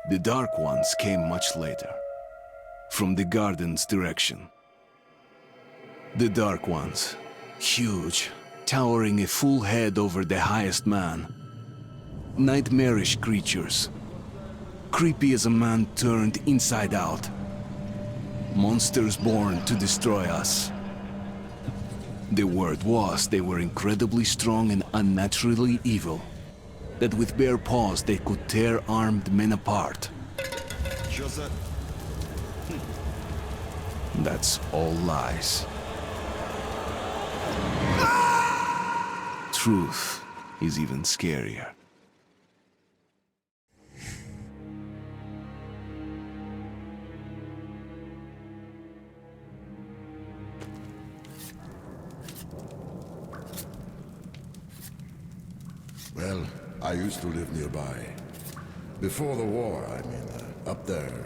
The Dark Ones came much later, from the garden's direction. The Dark Ones, huge, towering a full head over the highest man. Nightmarish creatures, creepy as a man turned inside out. Monsters born to destroy us. The word was they were incredibly strong and unnaturally evil. That with bare paws they could tear armed men apart. That's all lies. Truth is even scarier. Well, I used to live nearby. Before the war, I mean, up there.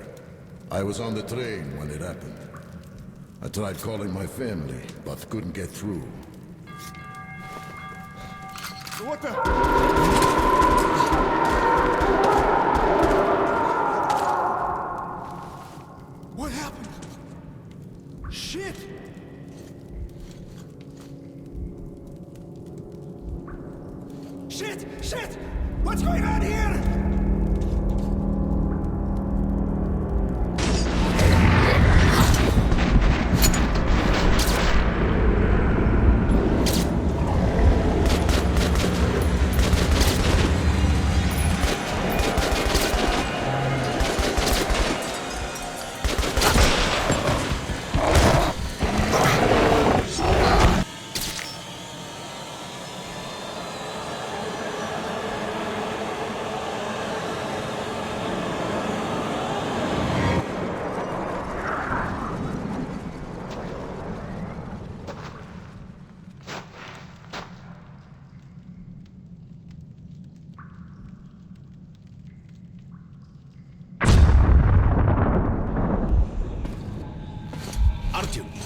I was on the train when it happened. I tried calling my family, but couldn't get through. What the? What happened? Shit! Shit! Shit! What's going on here?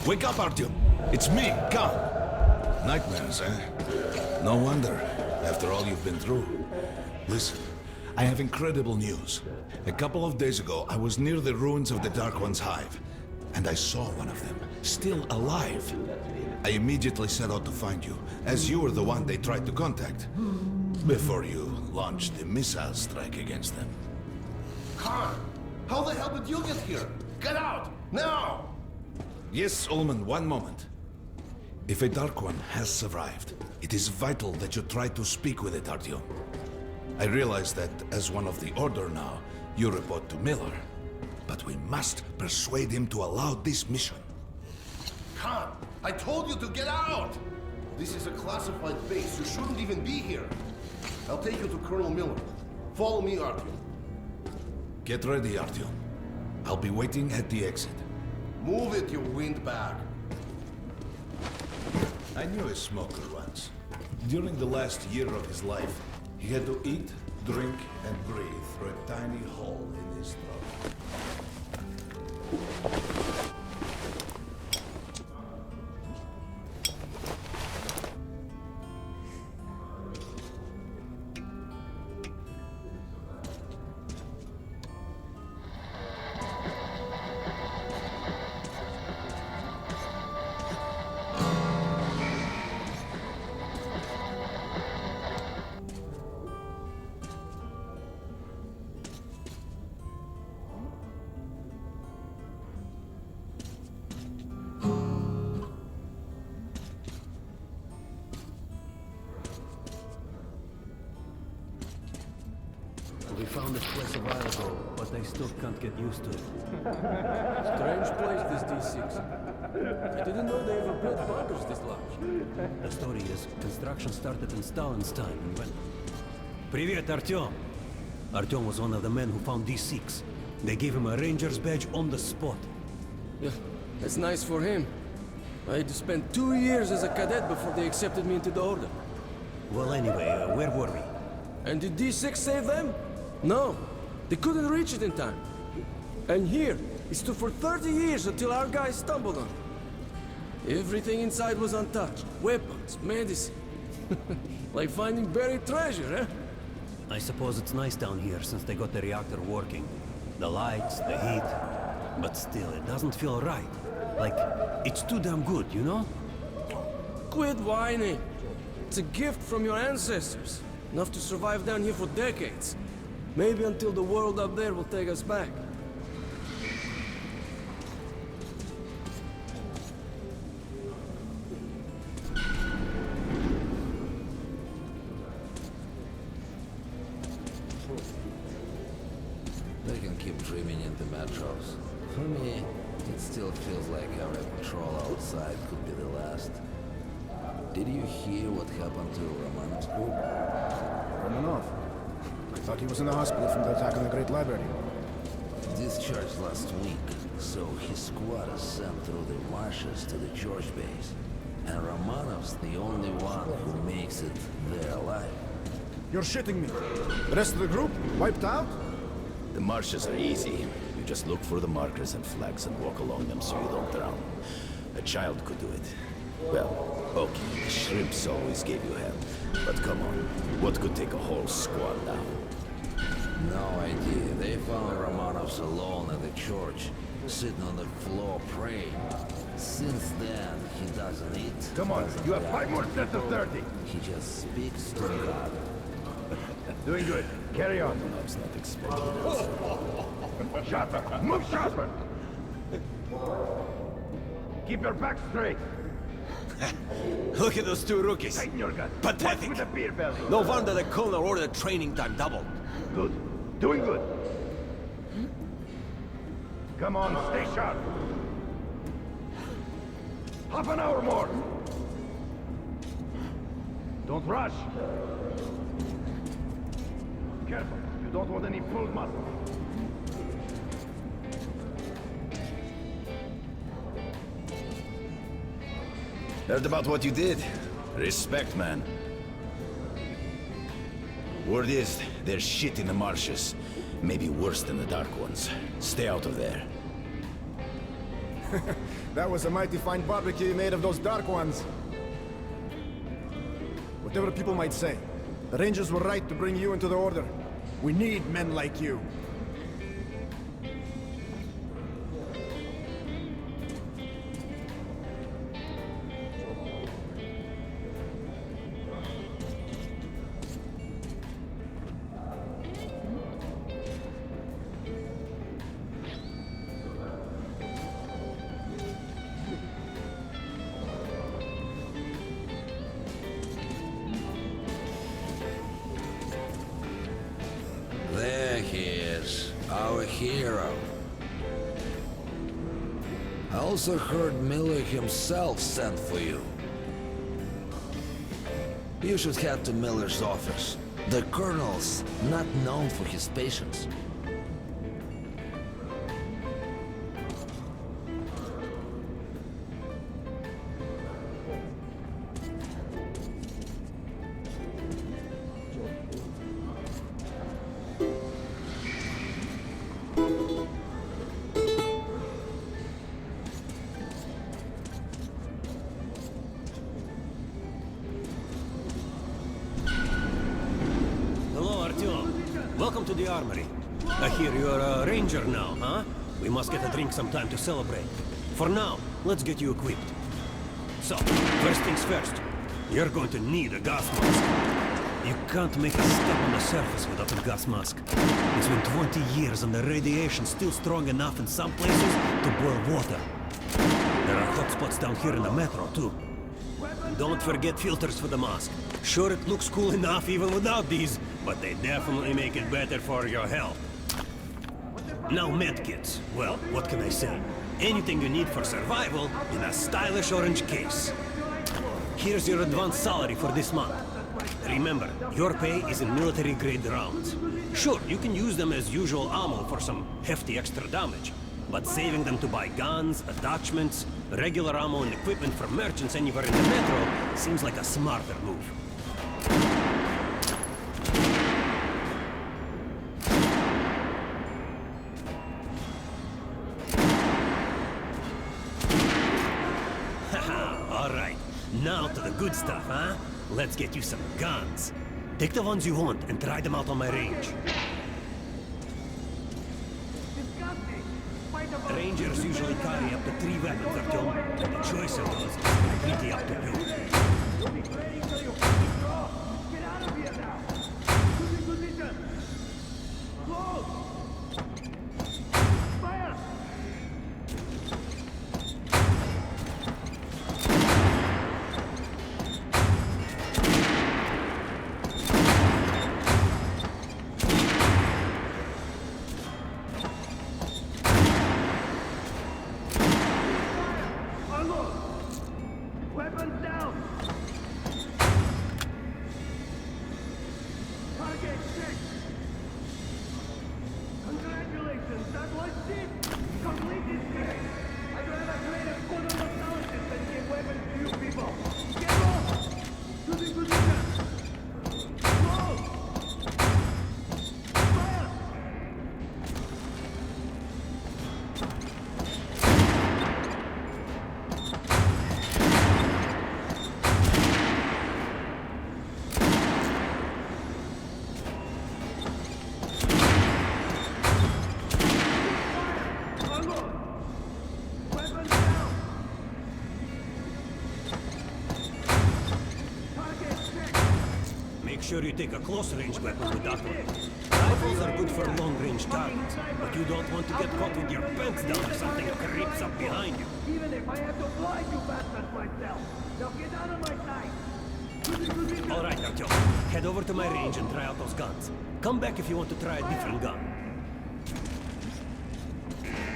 Wake up, Artyom! It's me, Khan! Nightmares, eh? No wonder, after all you've been through. Listen, I have incredible news. A couple of days ago, I was near the ruins of the Dark One's hive, and I saw one of them, still alive. I immediately set out to find you, as you were the one they tried to contact, before you launched the missile strike against them. Khan, how the hell did you get here? Get out, now! Yes, Ullman, one moment. If a Dark One has survived, it is vital that you try to speak with it, Artyom. I realize that as one of the Order now, you report to Miller. But we must persuade him to allow this mission. Khan, I told you to get out! This is a classified base. You shouldn't even be here. I'll take you to Colonel Miller. Follow me, Artyom. Get ready, Artyom. I'll be waiting at the exit. Move it, you windbag. I knew a smoker once. During the last year of his life, he had to eat, drink, and breathe through a tiny hole in his throat. We found this place a while ago, but I still can't get used to it. Strange place, this D6. I didn't know they ever built bunkers this large. The story is, construction started in Stalin's time and went... Привет, Artyom! Artyom was one of the men who found D6. They gave him a ranger's badge on the spot. Yeah, that's nice for him. I had to spend 2 years as a cadet before they accepted me into the Order. Well, anyway, where were we? And did D6 save them? No. They couldn't reach it in time. And here, it stood for 30 years until our guys stumbled on it. Everything inside was untouched. Weapons, medicine. Like finding buried treasure, eh? I suppose it's nice down here since they got the reactor working. The lights, the heat. But still, it doesn't feel right. Like, it's too damn good, you know? Quit whining. It's a gift from your ancestors. Enough to survive down here for decades. Maybe until the world up there will take us back. They can keep dreaming in the metros. For me, it still feels like every patrol outside could be the last. Did you hear what happened to Romanov's group? Romanov? I thought he was in the hospital from the attack on the Great Library. Discharged last week, so his squad is sent through the marshes to the George base. And Romanov's the only one who makes it there alive. You're shitting me. The rest of the group? Wiped out? The marshes are easy. You just look for the markers and flags and walk along them so you don't drown. A child could do it. Well, okay, the shrimps always gave you hell. But come on, what could take a whole squad down? No idea. They found Romanov's alone at the church, sitting on the floor praying. Since then, he doesn't eat. Come on, doesn't you have eat 5 more sets of 30. He just speaks to God. Doing good. Carry on. Romanov's not expecting us. Sharper. Move sharper. Keep your back straight. Look at those two rookies. Tighten your gun. Pathetic. With the beer belly. No wonder the colonel ordered training time doubled. Good. Doing good. Come on, stay sharp. Half an hour more. Don't rush. Careful. You don't want any pulled muscle. Heard about what you did. Respect, man. Word is, there's shit in the marshes. Maybe worse than the Dark Ones. Stay out of there. That was a mighty fine barbecue you made of those Dark Ones. Whatever people might say, the Rangers were right to bring you into the Order. We need men like you. There he is, our hero. I also heard Miller himself sent for you. You should head to Miller's office. The Colonel's not known for his patience. Welcome to the armory. I hear you're a ranger now, huh? We must get a drink sometime to celebrate. For now, let's get you equipped. So, first things first. You're going to need a gas mask. You can't make a step on the surface without a gas mask. It's been 20 years and the radiation's still strong enough in some places to boil water. There are hot spots down here in the metro, too. Don't forget filters for the mask. Sure, it looks cool enough even without these, but they definitely make it better for your health. Now medkits. Well, what can I say? Anything you need for survival in a stylish orange case. Here's your advance salary for this month. Remember, your pay is in military-grade rounds. Sure, you can use them as usual ammo for some hefty extra damage, but saving them to buy guns, attachments, regular ammo and equipment from merchants anywhere in the metro seems like a smarter move. Now to the good stuff, huh? Let's get you some guns. Take the ones you want and try them out on my range. Rangers usually carry up to 3 weapons, Artyom, and the choice of those is completely up to you. Sure you take a close-range weapon with that one. Rifles are good for long-range targets, but you don't want to get caught with your pants down if something creeps up behind you. Even if I have to blind you bastards myself. Now get out of my sight. All right, Artyom. Head over to my range and try out those guns. Come back if you want to try a different gun.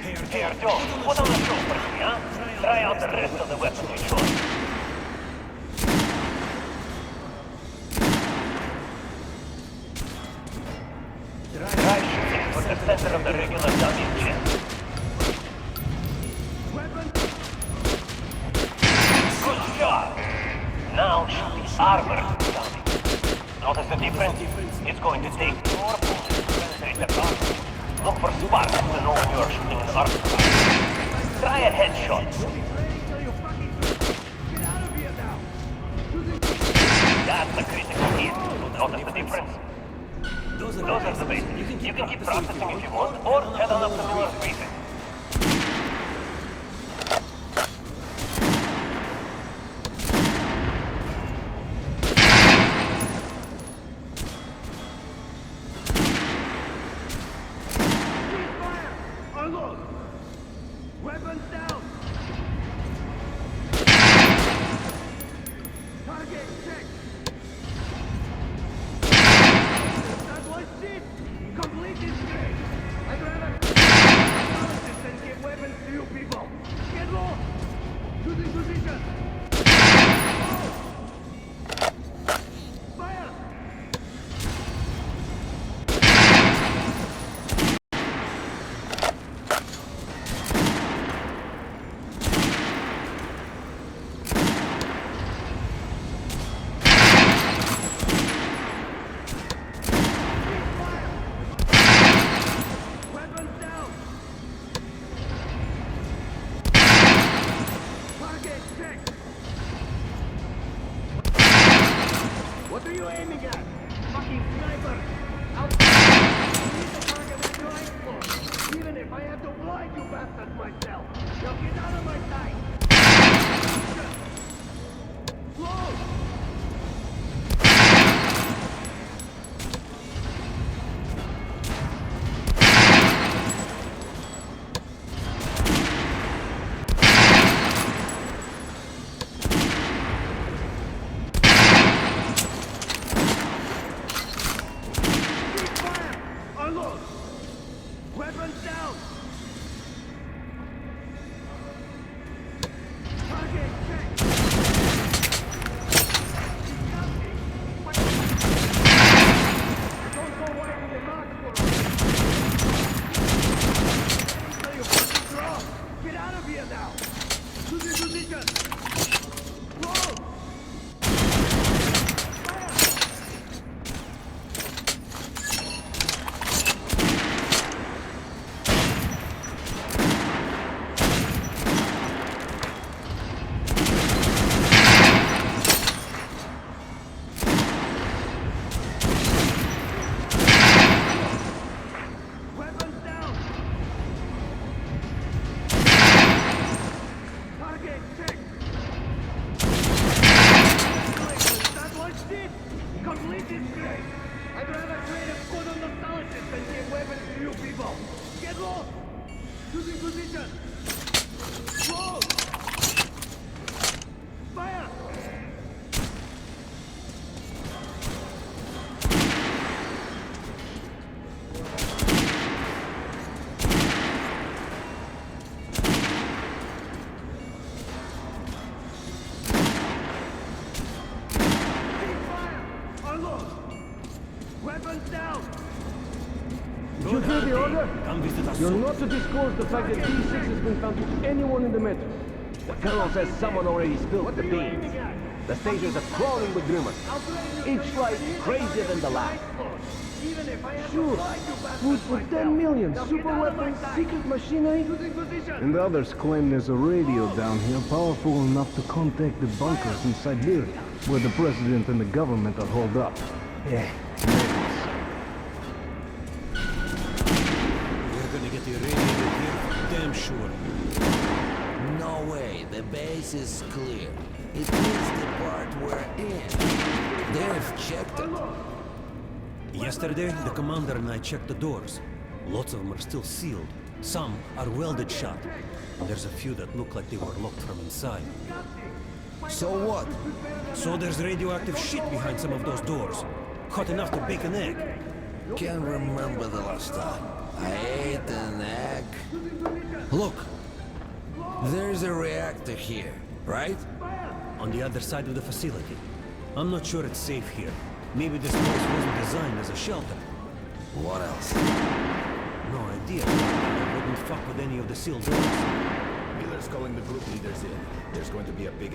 Hey, Artyom, put on the show for me, huh? Try out the rest of the weapons you chose. Try shooting for the center of the regular dummy's chest. Good job! Now shoot the armored dummy. Notice the difference? It's going to take more bullets to penetrate the target. Look for sparks to know when you're shooting an armored. Try a headshot. That's the critical hit. Notice the difference? Those are the basics. You can keep practicing if you want, or head on up to Miller's briefing. Unload! Weapons down! Target check! Complete this thing! I'd rather than give weapons to you people! Get low! Choosing position! Fire! What are you aiming at? Fucking sniper! I'll hit the target with your rifle! Even if I have to blind you bastards myself! Now get out of my sight! Load! Weapons down! Target check! complete disgrace! I'd rather trade a good nostalgist than give weapons to you people! Get lost! Choosing position! Close! Fire! Weapons down! Did you hear the order? Come visit us You're soon. not to disclose the fact that D6 has been found with anyone in the metro. The colonel says someone already spilled the beans. The stations are crawling with rumors. Each flight crazier than the last. Sure, food for 10 million, super weapons, secret machinery. And others claim there's a radio down here powerful enough to contact the bunkers in Siberia, where the president and the government are holed up. Yeah, We're gonna get the radio here for damn sure. No way, the base is clear. It is the part we're in. They've checked it. Yesterday, the commander and I checked the doors. Lots of them are still sealed. Some are welded shut. There's a few that look like they were locked from inside. So what? So there's radioactive shit behind some of those doors. Hot enough to bake an egg. Can't remember the last time I ate an egg. Look, there's a reactor here, right? On the other side of the facility. I'm not sure it's safe here. Maybe this place wasn't designed as a shelter. What else? No idea. I wouldn't fuck with any of the sealed doors. Miller's calling the group leaders in. There's going to be a big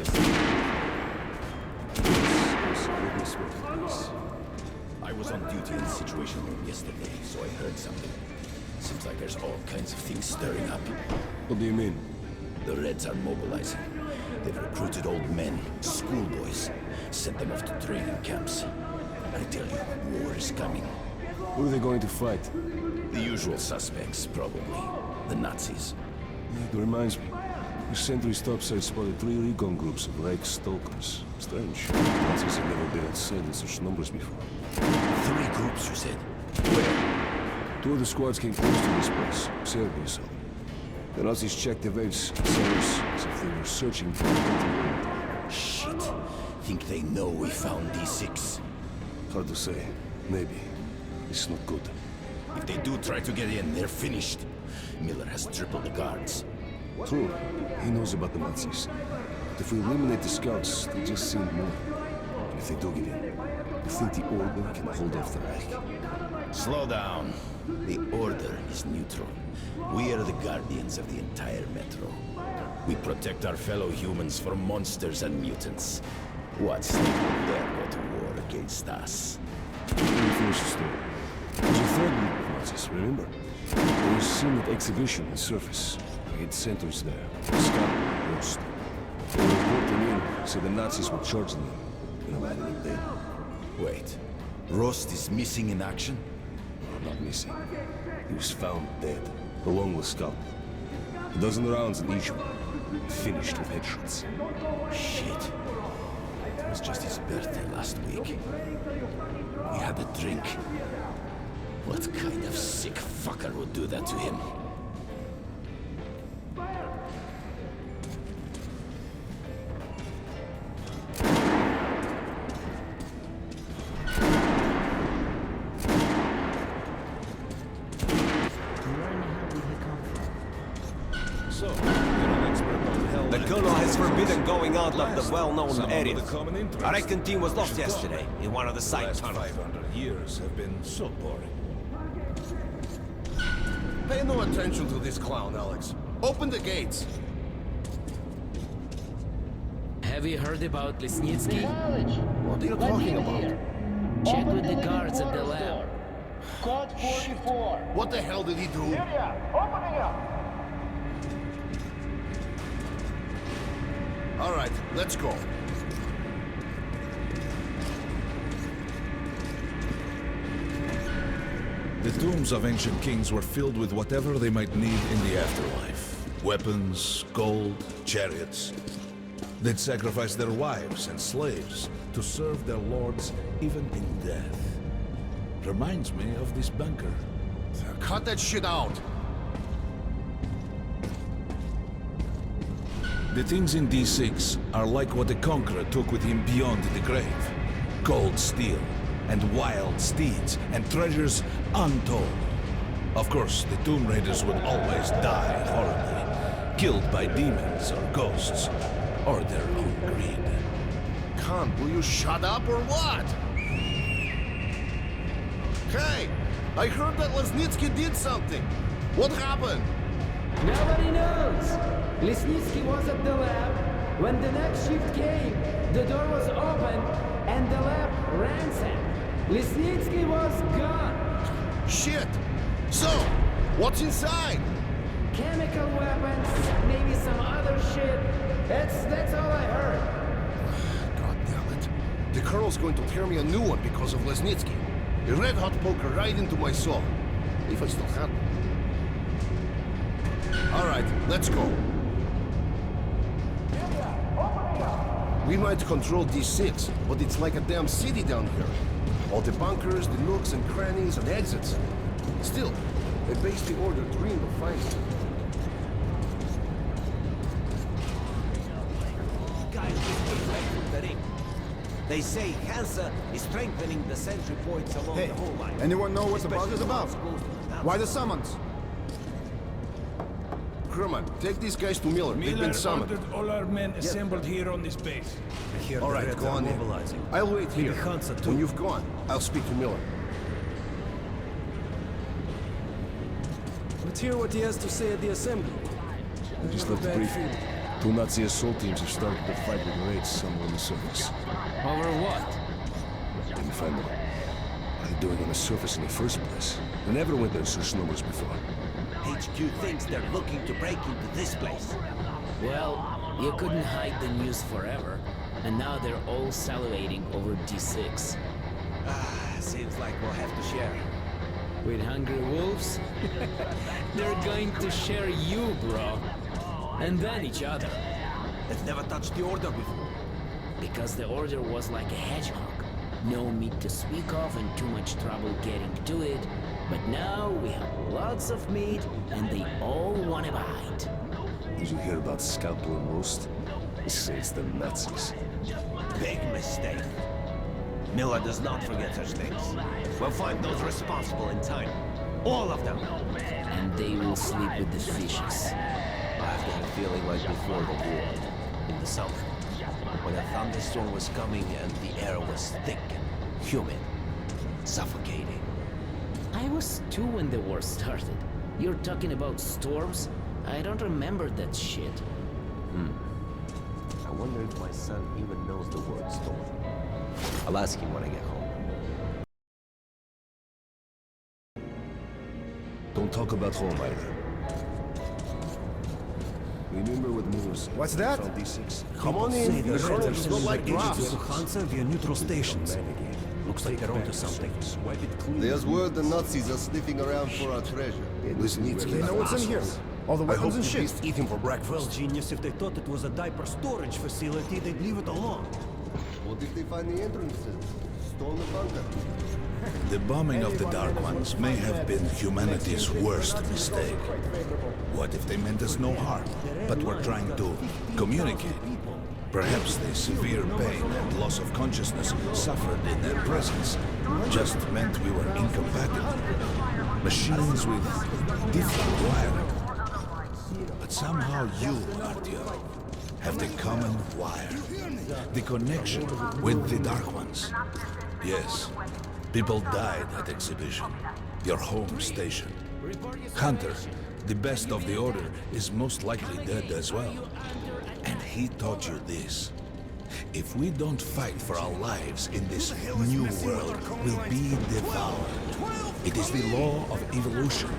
I was on duty in the Situation Room yesterday, so I heard something. Seems like there's all kinds of things stirring up. What do you mean? The Reds are mobilizing. They've recruited old men, schoolboys, sent them off to training camps. I tell you, war is coming. Who are they going to fight? The usual suspects, probably. The Nazis. It reminds me. The sentry's topside spotted 3 recon groups of Reich stalkers. Strange. Nazis have never been outside in such numbers before. 3 groups, you said? Where? 2 of the squads came close to this place. Serbia saw them. The Nazis checked the waves, sellers, as if they were searching for a Shit. Think they know we found D6? Hard to say. Maybe. It's not good. If they do try to get in, they're finished. Miller has tripled the guards. True. He knows about the Nazis. But if we eliminate the scouts, they just send more. And if they do get in, you think the Order can hold off the Reich? Slow down. The Order is neutral. We are the guardians of the entire metro. We protect our fellow humans from monsters and mutants. What's they would dare go to war against us? Let me finish the story. There's a third group of Nazis, remember? They were seen at exhibition on surface. We had sentries there. Scout Rost. They were reporting in, so the Nazis were charging them. In a matter of day. Wait. Rost is missing in action? Not missing. He was found dead, along with Scout. A dozen rounds in each one. Finished with headshots. Shit. It was just his birthday last week. We had a drink. What kind of sick fucker would do that to him? The colonel has forbidden going out of the well-known areas. A wrecking team was lost yesterday in one of the side tunnels. 500 years have been so boring. Pay no attention to this clown, Alex. Open the gates. Have you heard about Lesnitsky? What are you talking about? Check with the guards at the lab. Code 44. What the hell did he do? Opening up. All right, let's go. The tombs of ancient kings were filled with whatever they might need in the afterlife. Weapons, gold, chariots. They'd sacrifice their wives and slaves to serve their lords even in death. Reminds me of this bunker. Cut that shit out! The things in D6 are like what the Conqueror took with him beyond the grave. Cold steel, and wild steeds, and treasures untold. Of course, the Tomb Raiders would always die horribly, killed by demons or ghosts, or their own greed. Khan, will you shut up or what? Hey, I heard that Lesnitsky did something. What happened? Nobody knows. Lesnitsky was at the lab. When the next shift came, the door was open and the lab ransacked. Lesnitsky was gone. Shit! So, what's inside? Chemical weapons, maybe some other shit. That's all I heard. God damn it. The Colonel's going to tear me a new one because of Lesnitsky. A red-hot poker right into my soul. If I still have it. All right, let's go. We might control D6, but it's like a damn city down here. All the bunkers, the nooks and crannies and exits. Still, a base the Order dreamed of finding. Guys, just right from the ring. They say Hansa is strengthening the sentry points along Hey, the whole line. anyone know what the bug is about? Why the summons? Kerman, take these guys to Miller. They've been summoned. ordered all our men assembled here on this base. I hear All the right, Reds go are on in. mobilizing. I'll wait Maybe here. Hansa too. When you've gone, I'll speak to Miller. Let's hear what he has to say at the assembly. I just left the briefing. 2 Nazi assault teams have started to fight with raids somewhere on the surface. Over what? Didn't find them. What are they doing on the surface in the first place? I never went there such numbers before. HQ thinks they're looking to break into this place. Well, you couldn't hide the news forever, and now they're all salivating over D6. Seems like we'll have to share. With hungry wolves? They're going to share you, bro. And then each other. They've never touched the Order before. Because the Order was like a hedgehog. No meat to speak of and too much trouble getting to it. But now we have lots of meat and they all want a bite. Did you hear about Scalpel and Roast? They say it's the Nazis. Big mistake. Miller does not forget such things. We'll find those responsible in time. All of them. And they will sleep with the fishes. I've got a feeling like before the war. In the summer. When a thunderstorm was coming and the air was thick and humid. Suffocating. I was 2 when the war started. You're talking about storms? I don't remember that shit. I wonder if my son even knows the word storm. I'll ask him when I get home. Don't talk about home either. Remember what Miller said? What's that? Found D6. Come on in. The Colonel does not like drops. to Hansa via neutral stations. Looks like they're onto something. There's word the Nazis are sniffing around for our treasure. Lesnitsky. They know what's in here. All the I hope weapons and the shit. beast eat him for Well, breakfast. genius, if they thought it was a diaper storage facility, they'd leave it alone. What if they find the entrances? Storm the bunker. The bombing of the Dark Ones may have been humanity's worst mistake. What if they meant us no harm, but were trying to communicate? Perhaps the severe pain and loss of consciousness suffered in their presence just meant we were incompatible. Machines with different wiring. But somehow you, Artyom, have the common wire. The connection with the Dark Ones. Yes, people died at Exhibition, your home station. Hunter, the best of the Order, is most likely dead as well. And he taught you this. If we don't fight for our lives in this new world, we'll be devoured. It is the law of evolution.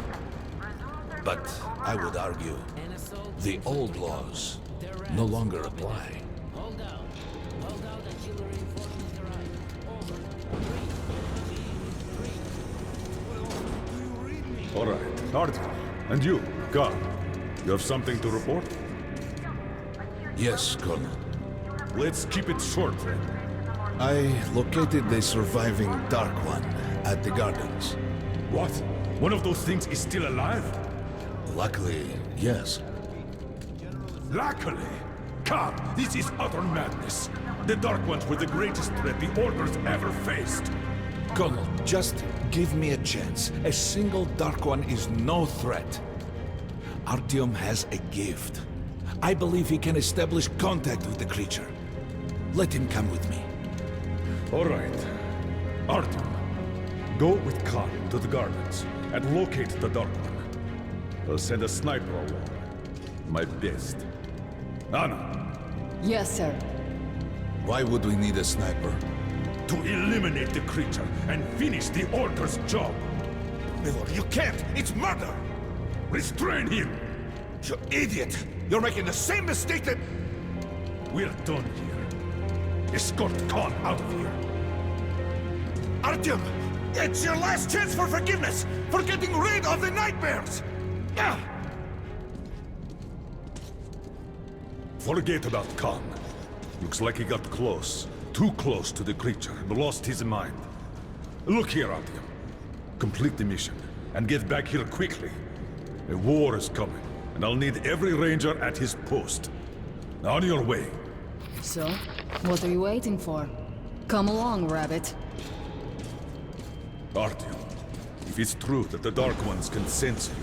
But I would argue, the old laws no longer apply. Hold out. Hold out until the reinforcements arrive. Over. All right, Artyom. And you, Khan. You have something to report? Yes, Colonel. Let's keep it short, then. I located the surviving Dark One at the gardens. What? One of those things is still alive? Luckily, yes. Luckily? Come, this is utter madness. The Dark Ones were the greatest threat the Order's ever faced. Colonel, just give me a chance. A single Dark One is no threat. Artyom has a gift. I believe he can establish contact with the creature. Let him come with me. All right. Artyom, go with Khan to the gardens and locate the Dark One. I'll send a sniper along. My best. Anna. Yes, sir. Why would we need a sniper? To eliminate the creature and finish the Order's job. Miller, you can't! It's murder! Restrain him! You idiot! You're making the same mistake that... We're done here. Escort Khan out of here. Artyom! It's your last chance for forgiveness! For getting rid of the nightmares! Ah! Forget about Khan. Looks like he got close. Too close to the creature and lost his mind. Look here, Artyom. Complete the mission and get back here quickly. A war is coming, and I'll need every ranger at his post. On your way. So, what are you waiting for? Come along, Rabbit. Artyom, if it's true that the Dark Ones can sense you,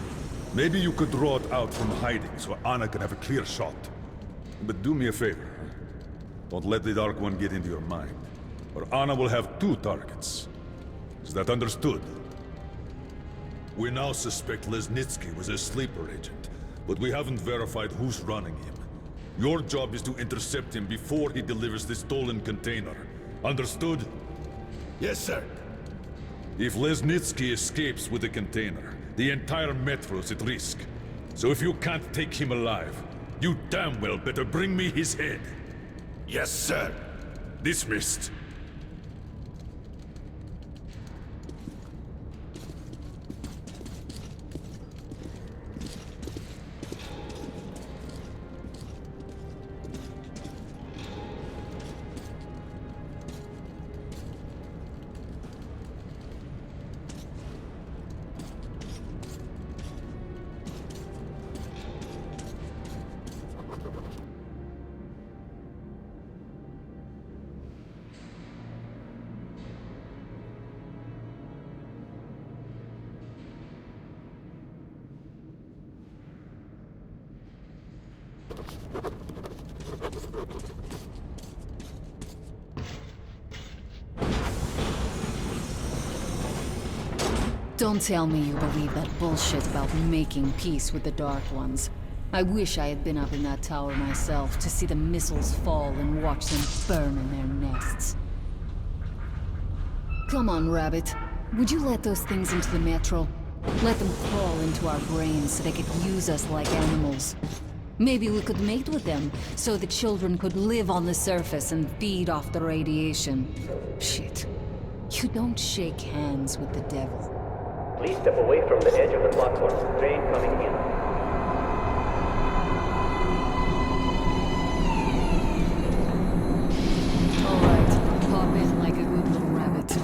maybe you could draw it out from hiding so Anna can have a clear shot. But do me a favor. Don't let the Dark One get into your mind, or Anna will have 2 targets. Is that understood? We now suspect Lesnitsky was a sleeper agent, but we haven't verified who's running him. Your job is to intercept him before he delivers the stolen container. Understood? Yes, sir. If Lesnitsky escapes with the container, the entire metro's at risk. So if you can't take him alive, you damn well better bring me his head. Yes, sir. Dismissed. Don't tell me you believe that bullshit about making peace with the Dark Ones. I wish I had been up in that tower myself to see the missiles fall and watch them burn in their nests. Come on, Rabbit. Would you let those things into the metro? Let them crawl into our brains so they could use us like animals. Maybe we could mate with them, so the children could live on the surface and feed off the radiation. Shit. You don't shake hands with the devil. Please step away from the edge of the platform. Train coming in. Alright, pop in like a good little rabbit.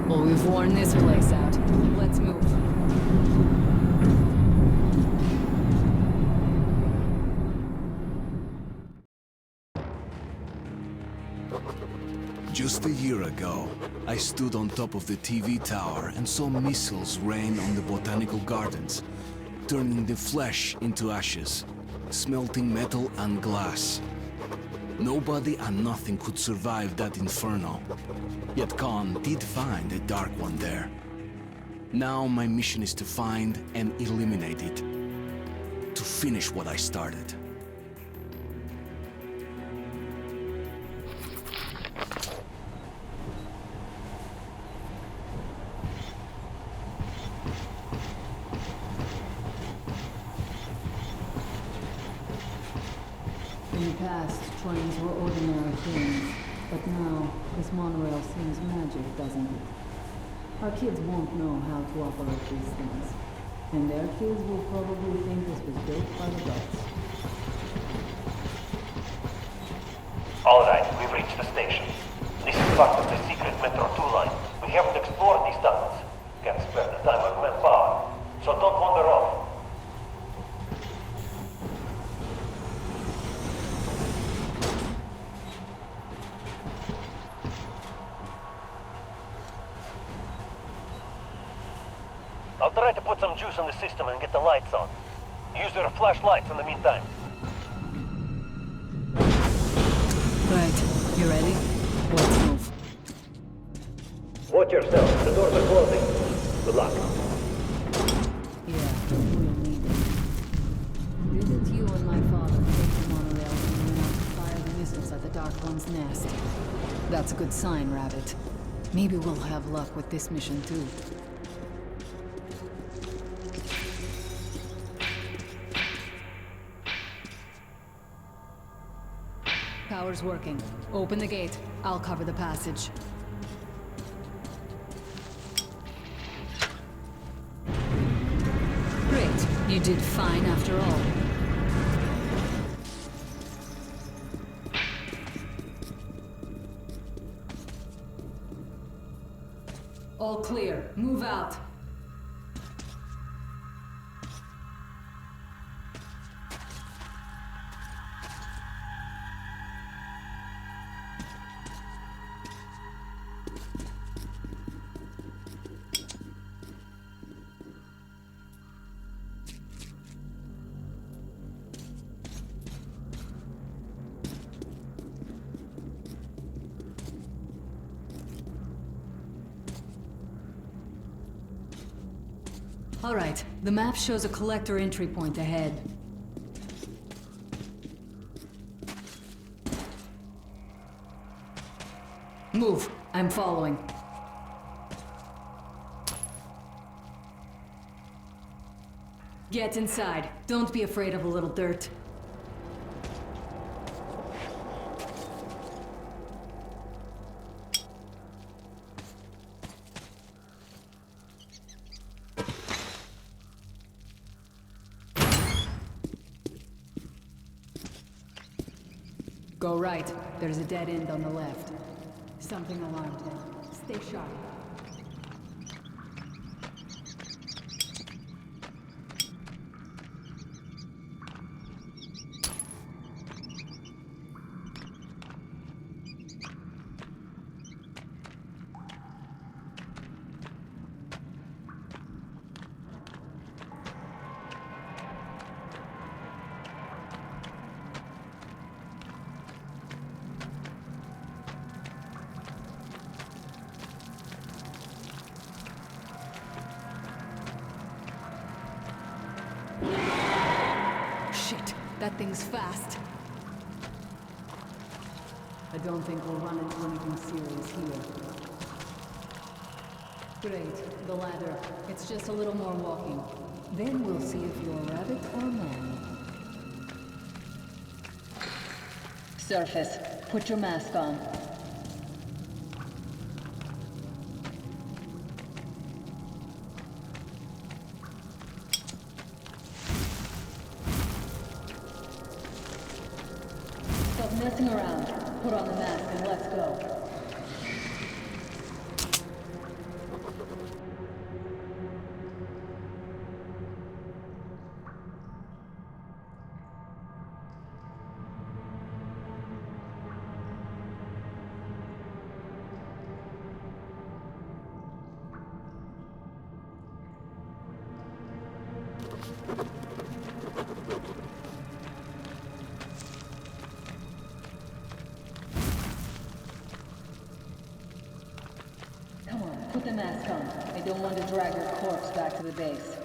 Well, we've worn this place out. Let's move. Just a year ago, I stood on top of the TV tower and saw missiles rain on the botanical gardens, turning the flesh into ashes, smelting metal and glass. Nobody and nothing could survive that inferno. Yet Khan did find a Dark One there. Now my mission is to find and eliminate it. To finish what I started. In the past, trains were ordinary things, but now this monorail seems magic, doesn't it? Our kids won't know how to operate these things, and their kids will probably think this was built by the gods. Alright, we've reached the station. This is part of the secret Metro 2 line. We haven't explored these tunnels. Can't spare the time or manpower, so don't wander off. I'll try to put some juice on the system and get the lights on. Use your flashlights in the meantime. Right, you ready? Let's move. Watch yourself, the doors are closing. Good luck. Yeah, we'll need it. Didn't you and my father take the monorail when we went out to fire the missiles at the Dark One's nest? That's a good sign, Rabbit. Maybe we'll have luck with this mission too. Power's working. Open the gate. I'll cover the passage. Great. You did fine after all. All clear. Move out. All right, the map shows a collector entry point ahead. Move. I'm following. Get inside. Don't be afraid of a little dirt. Go right. There's a dead end on the left. Something alarmed him. Stay sharp. Shit, that thing's fast. I don't think we'll run into anything serious here. Great, the ladder. It's just a little more walking. Then we'll see if you're rabbit or man. Surface, put your mask on. Stop messing around. Put on the mask and let's go. Come on, put the mask on. I don't want to drag your corpse back to the base.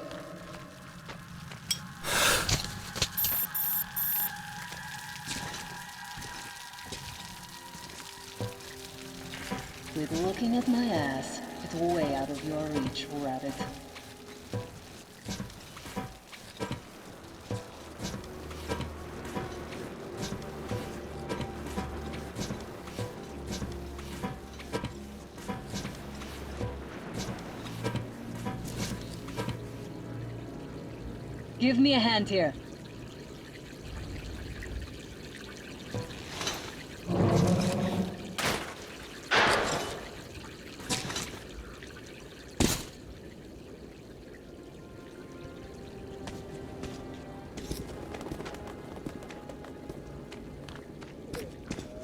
Quit looking at my ass. It's way out of your reach, rabbit. Give me a hand here.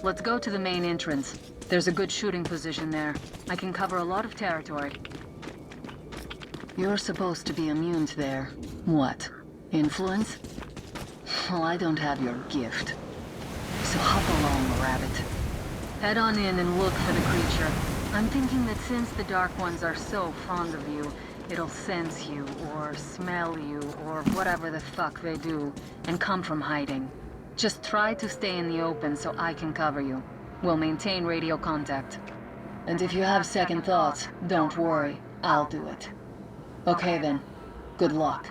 Let's go to the main entrance. There's a good shooting position there. I can cover a lot of territory. You're supposed to be immune to their... what? Influence? Well, I don't have your gift. So hop along, rabbit. Head on in and look for the creature. I'm thinking that since the Dark Ones are so fond of you, it'll sense you, or smell you, or whatever the fuck they do, and come from hiding. Just try to stay in the open so I can cover you. We'll maintain radio contact. And if you have second thoughts, don't worry, I'll do it. Okay then, good luck.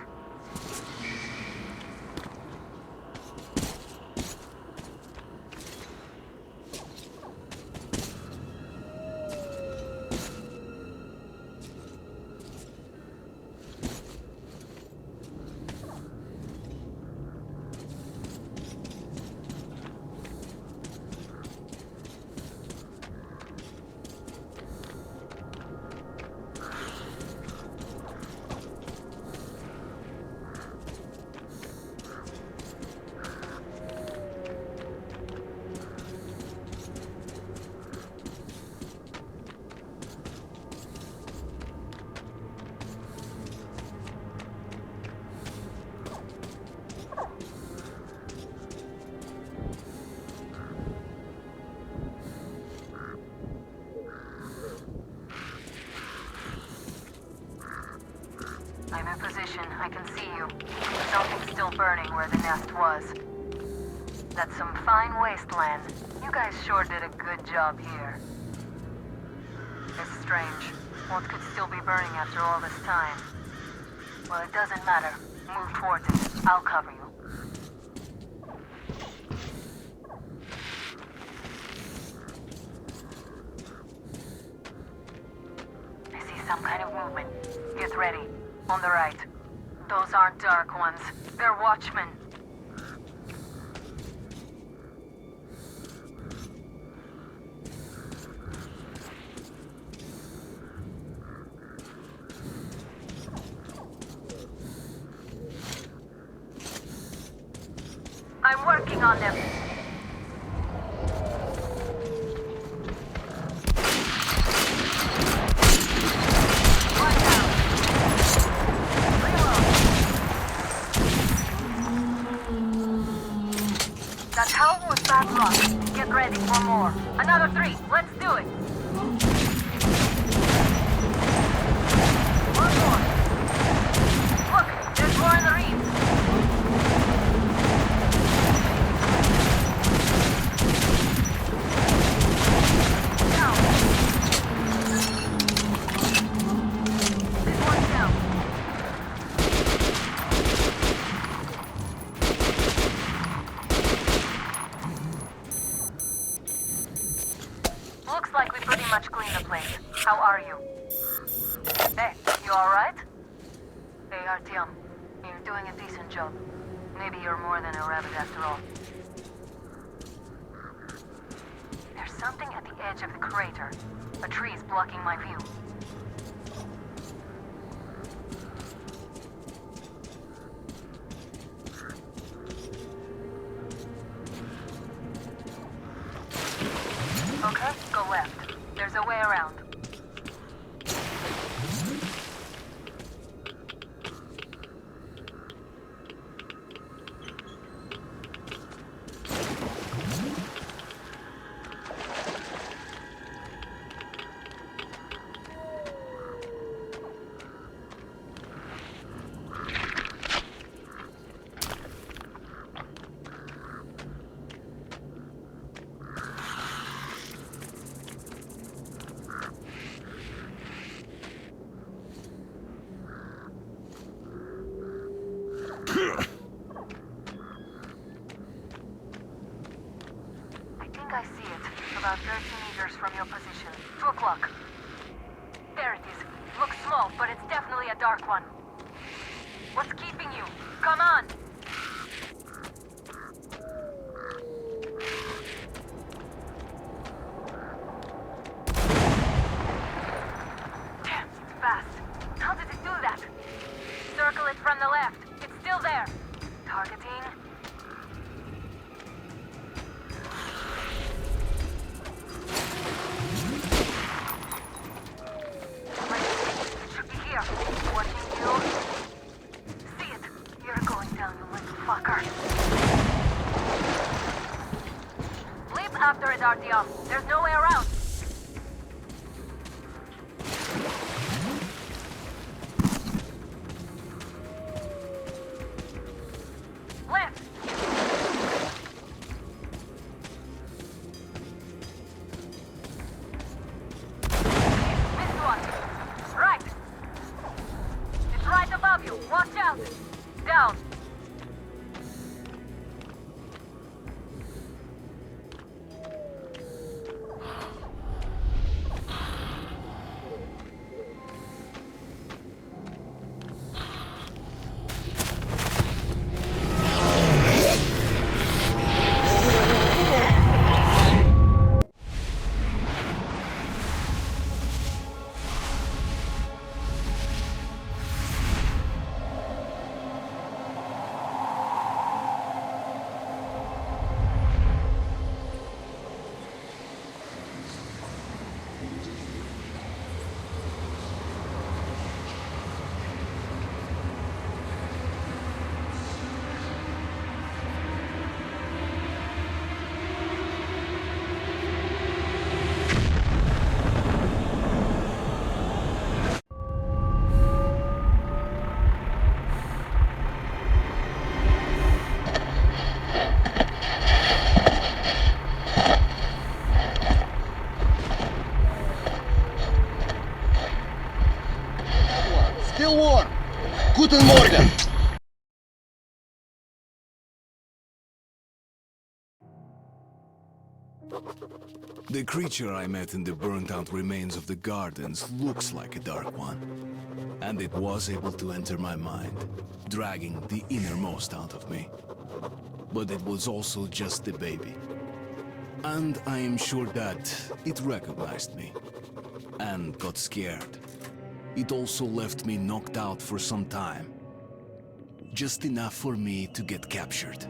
I'm in position. I can see you. Something's still burning where the nest was. That's some fine wasteland. You guys sure did a good job here. It's strange. What could still be burning after all this time? Well, it doesn't matter. Move towards it. I'll cover you. I see some kind of movement. Get ready. On the right. Those aren't Dark Ones. They're Watchmen. I'm working on them. That helm was bad luck. Get ready for more. Another 3. Let's do it. One more. Look, there's more in the reeds. Down. This one's down. Looks like we pretty much cleaned the place. How are you? Hey, you alright? Hey, Artyom. You're doing a decent job. Maybe you're more than a rabbit after all. There's something at the edge of the crater. A tree's blocking my view. Okay, go left. There's a way around. think I see it. About 30 meters from your position. 2 o'clock. There it is. Looks small, but it's definitely a dark one. What's keeping you? Come on! Damn, it's fast. How did it do that? Circle it from the left. It's still there. Targeting. After it, Artyom. There's no way around. Left. Missed one. Right. It's right above you. Watch out. Down. Still warm. Guten Morgen. The creature I met in the burnt-out remains of the gardens looks like a dark one. And it was able to enter my mind, dragging the innermost out of me. But it was also just a baby. And I am sure that it recognized me and got scared. It also left me knocked out for some time. Just enough for me to get captured.